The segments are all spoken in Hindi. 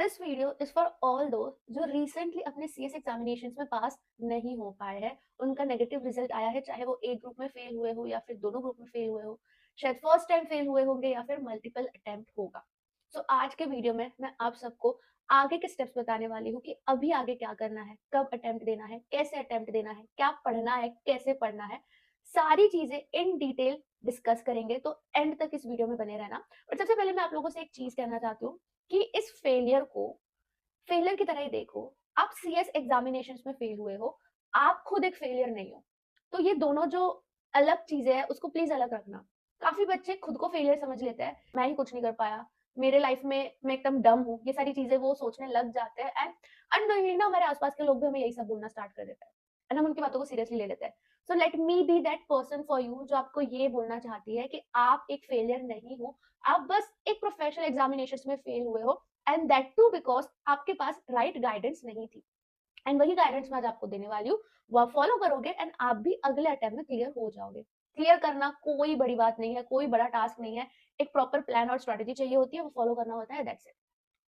This video is for all दो जो रिसेंटली अपने सीएस एग्जामिनेशंस में पास नहीं हो पाए हैं। उनका नेगेटिव रिजल्ट आया है, चाहे वो एक ग्रुप में फेल हुए हो या फिर दोनों ग्रुप में फेल हुए हो, शायद फर्स्ट टाइम फेल हुए होंगे या फिर मल्टीपल अटेम्प्ट होगा। सो आज के वीडियो में मैं आप सबको आगे के स्टेप्स बताने वाली हूँ कि अभी आगे क्या करना है, कब अटेम्प्ट देना है, कैसे अटेम्प्ट देना है, क्या पढ़ना है, कैसे पढ़ना है, सारी चीजें इन डिटेल डिस्कस करेंगे। तो एंड तक इस वीडियो में बने रहना। और सबसे पहले मैं आप लोगों से एक चीज कहना चाहती हूँ कि इस फेलियर को फेलियर की तरह ही देखो। आप सीएस एग्जामिनेशंस में फेल हुए हो, आप खुद एक फेलियर नहीं हो। तो ये दोनों जो अलग चीजें हैं उसको प्लीज अलग रखना। काफी बच्चे खुद को फेलियर समझ लेते हैं, मैं ही कुछ नहीं कर पाया, मेरे लाइफ में मैं एकदम डम हूँ, ये सारी चीजें वो सोचने लग जाते हैं। एंड अननोइंगली ना हमारे आसपास के लोग भी हमें यही सब बोलना स्टार्ट कर देते हैं एंड हम उनकी बातों को सीरियसली ले लेते हैं। So let me be that person for you जो आपको ये बोलना चाहती है कि आप एक फेलियर नहीं हो, आप बस एक प्रोफेशनल एग्जामिनेशन में फेल हुए हो एंड दैट टू बिकॉज आपके पास राइट गाइडेंस नहीं थी। एंड वही गाइडेंस मैं आज आपको देने वाली हूँ, वो आप फॉलो करोगे एंड आप भी अगले अटेम्प्ट में क्लियर हो जाओगे। क्लियर करना कोई बड़ी बात नहीं है, कोई बड़ा टास्क नहीं है, एक प्रॉपर प्लान और स्ट्रेटेजी चाहिए होती है, वो फॉलो करना होता है, दैट्स इट।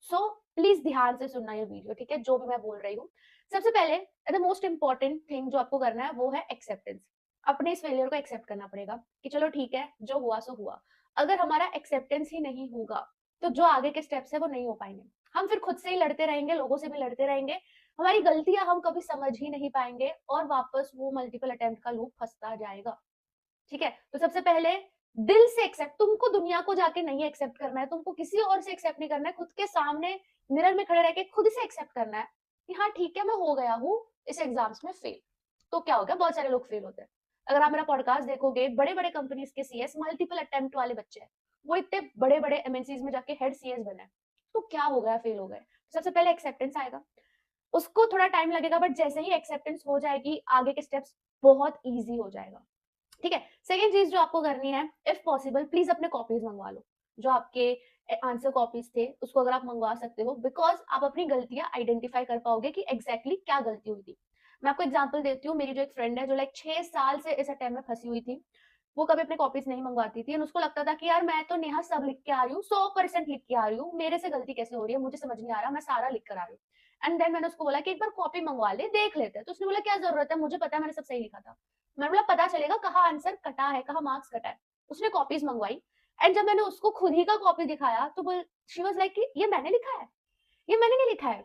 सो प्लीज ध्यान से सुनना ये वीडियो, ठीक है, जो भी मैं बोल रही हूँ। सबसे पहले द मोस्ट इंपॉर्टेंट थिंग जो आपको करना है वो है एक्सेप्टेंस। अपने इस फेलियर को एक्सेप्ट करना पड़ेगा कि चलो ठीक है, जो हुआ सो हुआ। अगर हमारा एक्सेप्टेंस ही नहीं होगा तो जो आगे के स्टेप्स है वो नहीं हो पाएंगे। हम फिर खुद से ही लड़ते रहेंगे, लोगों से भी लड़ते रहेंगे, हमारी गलतियां हम कभी समझ ही नहीं पाएंगे और वापस वो मल्टीपल अटेम्प्ट का लूप फंसता जाएगा। ठीक है, तो सबसे पहले दिल से एक्सेप्ट। तुमको दुनिया को जाके नहीं एक्सेप्ट करना है, तुमको किसी और से एक्सेप्ट नहीं करना है, खुद के सामने मिरर में खड़े रह के खुद से एक्सेप्ट करना है कि हाँ ठीक है, मैं हो गया हूँ इस एग्जाम्स में फेल। तो क्या हो गया, बहुत सारे लोग फेल होते हैं। अगर आप मेरा पॉडकास्ट देखोगे, बड़े बड़े कंपनीज के सीएस मल्टीपल अटेम्प्ट वाले बच्चे हैं, वो इतने बड़े बड़े एमएनसीज में जाके हेड सीएस बने। तो क्या हो गया, फेल हो गए। सबसे पहले एक्सेप्टेंस आएगा, उसको थोड़ा टाइम लगेगा, बट जैसे ही एक्सेप्टेंस हो जाएगी आगे के स्टेप्स बहुत ईजी हो जाएगा। ठीक है, सेकेंड चीज जो आपको करनी है, इफ पॉसिबल प्लीज अपने कॉपीज मंगवा लो। जो आपके आंसर कॉपीज थे उसको अगर आप मंगवा सकते हो, बिकॉज आप अपनी गलतियां आइडेंटिफाई कर पाओगे कि एग्जैक्टली क्या गलती हुई थी। मैं आपको एग्जांपल देती हूँ, मेरी जो एक फ्रेंड है जो लाइक 6 साल से इस अटेम्प्ट में फंसी हुई थी, वो कभी अपने कॉपीज नहीं मंगवाती थी। उसको लगता था कि यार मैं तो नेहा सब लिख के आ रही हूँ, 100% लिख के आ रही हूँ, मेरे से गलती कैसे हो रही है, मुझे समझ नहीं आ रहा, मैं सारा लिख कर आ रही हूँ। एंड देन मैंने उसको बोला कि एक बार कॉपी मंगवा ले, देख लेते हैं। तो उसने बोला क्या जरूरत है, मुझे पता है मैंने सब सही लिखा था। मैंने बोला पता चलेगा कहाँ आंसर कटा है, कहाँ मार्क्स कटा है। उसने कॉपीज मंगवाई एंड जब मैंने उसको खुद ही का कॉपी दिखाया तो बोल शी वाज लाइक कि ये मैंने लिखा है, ये मैंने नहीं लिखा है।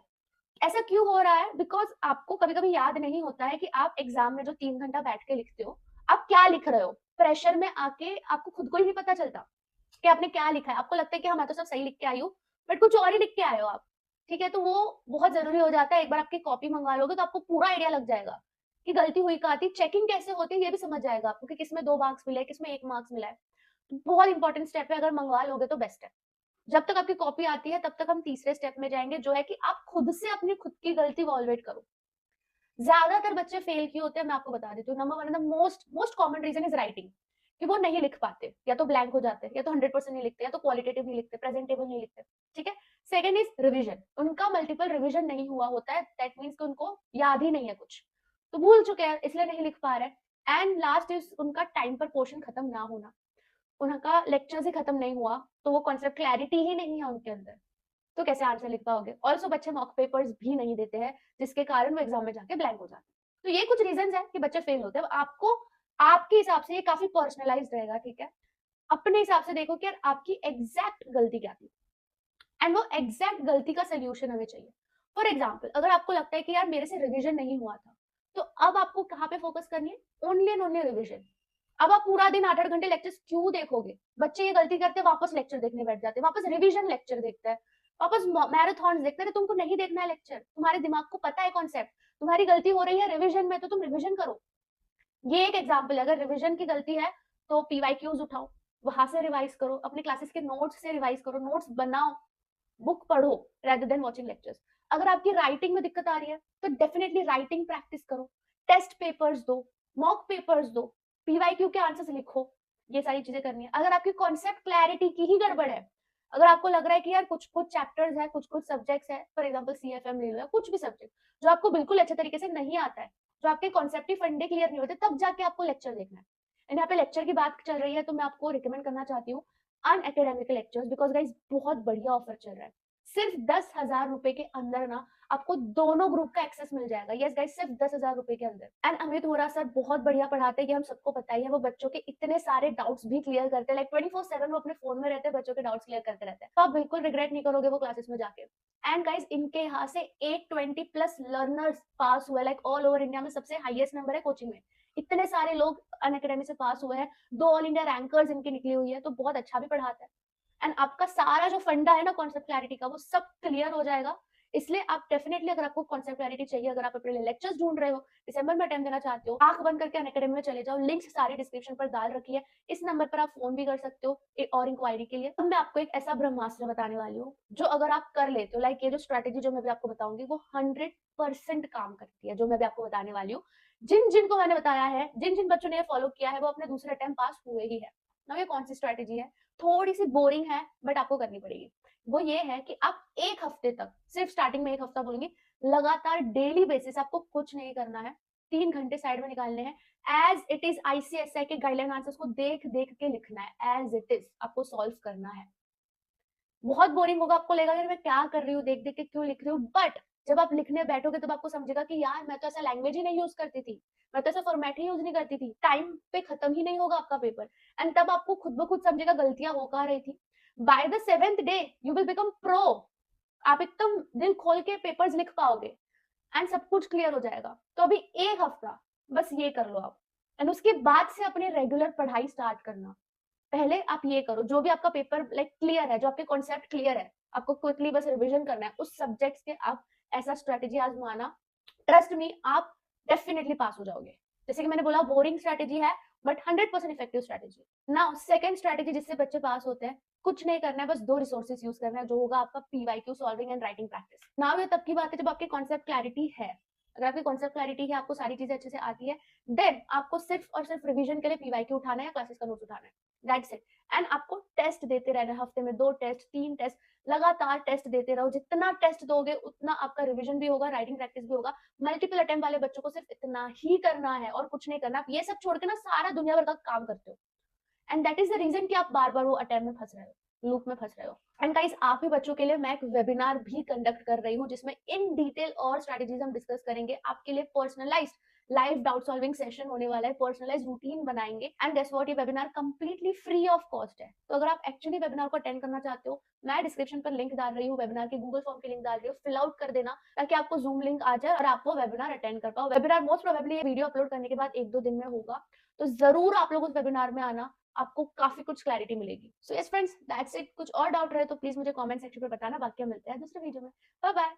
ऐसा क्यों हो रहा है, बिकॉज आपको कभी कभी याद नहीं होता है कि आप एग्जाम में जो 3 घंटा बैठ के लिखते हो आप क्या लिख रहे हो। प्रेशर में आके आपको खुद को ही नहीं पता चलता कि आपने क्या लिखा है। आपको लगता है कि हाँ मैं तो सब सही लिख के आई हूँ, बट कुछ और ही लिख के आए हो आप। ठीक है, तो वो बहुत जरूरी हो जाता है। एक बार आपकी कॉपी मंगवा लोगे तो आपको पूरा आइडिया लग जाएगा कि गलती हुई कहाँ थी, चेकिंग कैसे होती है ये भी समझ जाएगा आपको कि किसमें 2 मार्क्स मिले, किसमें 1 मार्क्स मिला है। तो बहुत इंपॉर्टेंट स्टेप है, अगर मंगवा लोगे तो बेस्ट है। जब तक आपकी कॉपी आती है तब तक हम तीसरे स्टेप में जाएंगे, जो है कि आप खुद से अपनी खुद की गलती वॉल्वेट करो। ज्यादातर बच्चे फेल क्यों होते हैं मैं आपको बता देती हूँ। Number one, the most most common reason is writing, कि वो नहीं लिख पाते, या तो ब्लैंक हो जाते हैं, या तो 100% नहीं लिखते, या तो क्वालिटेटिव नहीं लिखते, प्रेजेंटेबल नहीं लिखते। ठीक है, सेकंड इज रिवीजन, उनका मल्टीपल रिवीजन नहीं हुआ होता है, दैट मीन्स कि उनको याद ही नहीं है कुछ, तो भूल चुके हैं इसलिए नहीं लिख पा रहे। एंड लास्ट इज उनका टाइम पर पोर्शन खत्म ना होना, उनका लेक्चर ही खत्म नहीं हुआ, तो वो कॉन्सेप्ट क्लैरिटी ही नहीं है उनके अंदर, तो कैसे आंसर लिख पाओगे। ऑल्सो बच्चे मॉक पेपर्स भी नहीं देते हैं, जिसके कारण वो एग्जाम में जाके ब्लैंक हो जाते हैं। तो ये कुछ रीजन है कि बच्चे फेल होते हैं। आपको आपके हिसाब से ये काफी पर्सनलाइज रहेगा, ठीक है, अपने हिसाब से देखो कि यार आपकी एग्जैक्ट गलती क्या थी एंड वो एग्जैक्ट गलती का सोल्यूशन हमें चाहिए। फॉर एग्जाम्पल, अगर आपको लगता है कि यार मेरे से रिविजन नहीं हुआ था, तो अब आपको कहाँ पे फोकस करनी है, ओनली एंड ओनली रिविजन। अब आप पूरा दिन 8-8 घंटे लेक्चर क्यों देखोगे। बच्चे ये गलती करते हैं, वापस लेक्चर देखने बैठ जाते हैं, वापस रिविजन लेक्चर देखते हैं, वापस मैराथन देखते हैं। तुमको नहीं देखना है लेक्चर, तुम्हारे दिमाग को पता है कॉन्सेप्ट, तुम्हारी गलती हो रही है रिविजन में, तो तुम रिविजन करो। ये एक एग्जाम्पल है, अगर रिविजन की गलती है तो पीवाईक्यूज उठाओ, वहां से रिवाइज करो, अपने क्लासेस के नोट्स से रिवाइज करो, नोट्स बनाओ, बुक पढ़ो रेदर देन वॉचिंग लेक्चर्स। अगर आपकी राइटिंग में दिक्कत आ रही है तो डेफिनेटली राइटिंग प्रैक्टिस करो, टेस्ट पेपर्स दो, मॉक पेपर्स दो, पीवाईक्यू के आंसर्स लिखो, ये सारी चीजें करनी है। अगर आपकी कॉन्सेप्ट क्लैरिटी की ही गड़बड़ है, अगर आपको लग रहा है कि यार कुछ कुछ चैप्टर्स है, कुछ कुछ सब्जेक्ट्स है, फॉर एग्जांपल सीएफएम ले लो या कुछ भी सब्जेक्ट जो आपको बिल्कुल अच्छे तरीके से नहीं आता है, जो आपके कॉन्सेप्ट ही फंडे क्लियर नहीं होते, तब जाके आपको लेक्चर देखना है। एंड यहाँ पे लेक्चर की बात चल रही है तो मैं आपको रिकमेंड करना चाहती हूँ अन एकेडमिक लेक्चर्स, बिकॉज गाइस बहुत बढ़िया ऑफर चल रहा है। सिर्फ 10,000 रुपए के अंदर ना आपको दोनों ग्रुप का एक्सेस मिल जाएगा। यस गाइस, सिर्फ 10,000 रुपए के अंदर। एंड अमित होरा सर बहुत बढ़िया पढ़ाते हैं, ये हम सबको पता ही है। वो बच्चों के इतने सारे डाउट्स भी क्लियर करते हैं, लाइक 24/7 वो अपने फोन में रहते हैं, बच्चों के डाउट्स क्लियर करते रहते हैं। तो आप बिल्कुल रिग्रेट नहीं करोगे वो क्लासेस में जाके। एंड गाइस, इनके यहाँ से 820 प्लस लर्नर्स पास हुए, लाइक ऑल ओवर इंडिया में सबसे हाईएस्ट नंबर है कोचिंग में। इतने सारे लोग अनअकैडमी से पास हुए हैं, 2 ऑल इंडिया रैंकर्स इनकी निकली हुई है, तो बहुत अच्छा भी पढ़ाता है। एंड आपका सारा जो फंडा है ना कॉन्सेप्ट क्लैरिटी का, वो सब क्लियर हो जाएगा। इसलिए आप डेफिनेटली, अगर आपको कॉन्सेप्ट क्लैरिटी चाहिए, अगर आप अपने लिए लेक्चर्स ढूंढ रहे हो, दिसंबर में अटेम्प्ट देना चाहते हो, आंख बंद करके अनअकैडमी में चले जाओ। लिंक्स सारी डिस्क्रिप्शन पर डाल रखी है, इस नंबर पर आप फोन भी कर सकते हो और इंक्वायरी के लिए। अब मैं आपको एक ऐसा ब्रह्मास्त्र बताने वाली हूँ जो अगर आप कर लेते हो, लाइक ये जो स्ट्रेटेजी जो मैं भी आपको बताऊंगी, वो 100% काम करती है, जो मैं भी आपको बताने वाली हूँ। जिन जिन को मैंने बताया है, जिन जिन बच्चों ने ये फॉलो किया है, वो अपने दूसरे अटेम्प्ट पास हुए ही है ना। ये कौन सी स्ट्रेटेजी है? थोड़ी सी बोरिंग है बट आपको करनी पड़ेगी। वो ये है कि आप एक हफ्ते तक, सिर्फ स्टार्टिंग में एक हफ्ता बोलूंगी, लगातार डेली बेसिस आपको कुछ नहीं करना है, 3 घंटे साइड में निकालने हैं। एज इट इज आईसीएसआई के गाइडलाइन आंसर्स को देख देख के लिखना है, एज इट इज आपको सॉल्व करना है। बहुत बोरिंग होगा, आपको लगेगा यार मैं क्या कर रही हूँ, देख देख के क्यों लिख रही हूँ, बट जब आप लिखने बैठोगे तब आपको समझेगा कि यार मैं तो ऐसा लैंग्वेज ही नहीं यूज करती थी, मैं तो ऐसा फॉर्मेट ही यूज नहीं करती थी, टाइम पे खत्म ही नहीं होगा आपका पेपर। एंड तब आपको खुद ब खुद समझेगा गलतियां हो कहाँ रही थी। By the 7th day you will become pro. आप एकदम दिल खोल के पेपर्स लिख पाओगे एंड सब कुछ क्लियर हो जाएगा। तो अभी एक हफ्ता बस ये कर लो आप, एंड उसके बाद से अपनी रेगुलर पढ़ाई स्टार्ट करना। पहले आप ये करो, जो भी आपका पेपर लाइक क्लियर है, जो आपके कॉन्सेप्ट क्लियर है, आपको क्विकली बस रिवीजन करना है उस सब्जेक्ट्स के, आप ऐसा स्ट्रेटेजी आजमाना। ट्रस्ट मी, आप डेफिनेटली पास हो जाओगे। जैसे कि मैंने बोला, बोरिंग स्ट्रेटेजी है but 100% effective strategy. Now second strategy जिससे बच्चे पास होते हैं, कुछ नहीं करना है, बस 2 रिसोर्सेज यूज करना है, जो होगा आपका PYQ solving and writing practice. Now ये तब की बात है जब आपकी कॉन्सेप्ट क्लैरिटी है। अगर आपकी कॉन्सेप्ट क्लैरिटी है, आपको सारी चीजें अच्छे से आती है, देन आपको सिर्फ और सिर्फ रिवीजन के लिए पीवाईक्यू उठाना है या क्लासेस का नोट्स उठाना है, दैट्स इट। एंड आपको टेस्ट देते रहना, हफ्ते में 2 टेस्ट 3 टेस्ट, लगातार टेस्ट देते रहो। जितना टेस्ट दोगे उतना आपका रिवीजन भी होगा, राइटिंग प्रैक्टिस भी होगा। मल्टीपल अटेम्प्ट वाले बच्चों को सिर्फ इतना ही करना है और कुछ नहीं करना। आप ये सब छोड़ के ना सारा दुनिया भर का काम करते हो, and that is the reason कि आप बार बार वो अटेम्प्ट में फंस रहे हो, लूप में फंस रहे हो। एंड गाइस, आप ही बच्चों के लिए मैं एक वेबिनार भी कंडक्ट कर रही हूँ, जिसमें इन डिटेल और स्ट्रेटेजीज हम डिस्कस करेंगे। आपके लिए personalised live doubt solving session होने वाला है, पर्सनलाइज रूटीन बनाएंगे। एंड गेस व्हाट, ये webinar completely free of cost है। तो अगर आप एक्चुअली वेबिनार को अटेंड करना चाहते हो, मैं डिस्क्रिप्शन पर लिंक डाल रही हूँ, वेबिनार के गूगल फॉर्म की लिंक डाल रही हूँ, फिल आउट कर देना ताकि आपको जूम लिंक आ जाए और आप वो वेबिनार अटेंड कर पाओ। Webinar most probably video upload करने के बाद 1-2 दिन में होगा, तो जरूर आप लोग उस वेबिनार में आना, आपको काफी कुछ क्लैरिटी मिलेगी। So yes friends, that's it. कुछ और डाउट रहे तो प्लीज मुझे कमेंट सेक्शन पर बताना, बाकी हम मिलते हैं दूसरे वीडियो में। Bye bye.